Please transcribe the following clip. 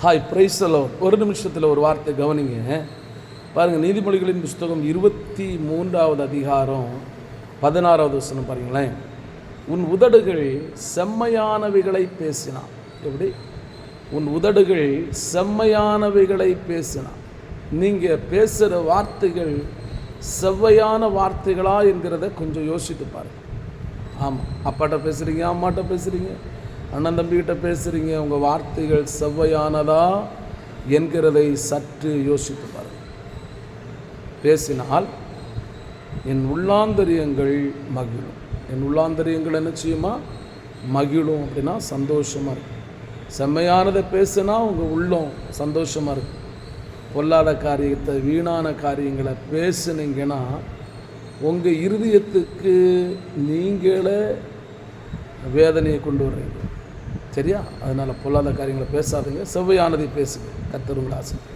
Hi பிரைஸலோ. ஒரு நிமிஷத்தில் ஒரு வார்த்தை கவனிங்க பாருங்கள். நீதிமொழிகளின் புஸ்தகம் 23வது அதிகாரம் 16வது வசனம் பாருங்களேன். உன் உதடுகள் செம்மையானவைகளை பேசினான். எப்படி? உன் உதடுகள் செம்மையானவைகளை பேசினான். நீங்கள் பேசுகிற வார்த்தைகள் செவ்வையான வார்த்தைகளா என்கிறத கொஞ்சம் யோசித்து பாருங்கள். ஆமாம், அப்பாட்ட பேசுகிறீங்க, அம்மாட்ட பேசுகிறீங்க, அண்ணன் தம்பிக்கிட்ட பேசுகிறீங்க, உங்கள் வார்த்தைகள் செவ்வையானதா என்கிறதை சற்று யோசித்து பாருங்கள். பேசினால் என் உள்ளாந்தரியங்கள் மகிழும். என் உள்ளாந்தரியங்கள் என்ன செய்யுமா? மகிழும். அப்படின்னா சந்தோஷமாக இருக்கும். செம்மையானதை பேசுனா உங்கள் உள்ளம் சந்தோஷமாக இருக்கும். பொல்லாத காரியத்தை, வீணான காரியங்களை பேசுனீங்கன்னா உங்கள் இருதயத்துக்கு நீங்களே வேதனையை கொண்டு வர்றீங்க. சரியா? அதனால் பொல்லாத காரியங்களை பேசாதீங்க, செவ்வையானதை பேசுங்க. கர்த்தர் உங்களை ஆசீர்வதிப்பார்.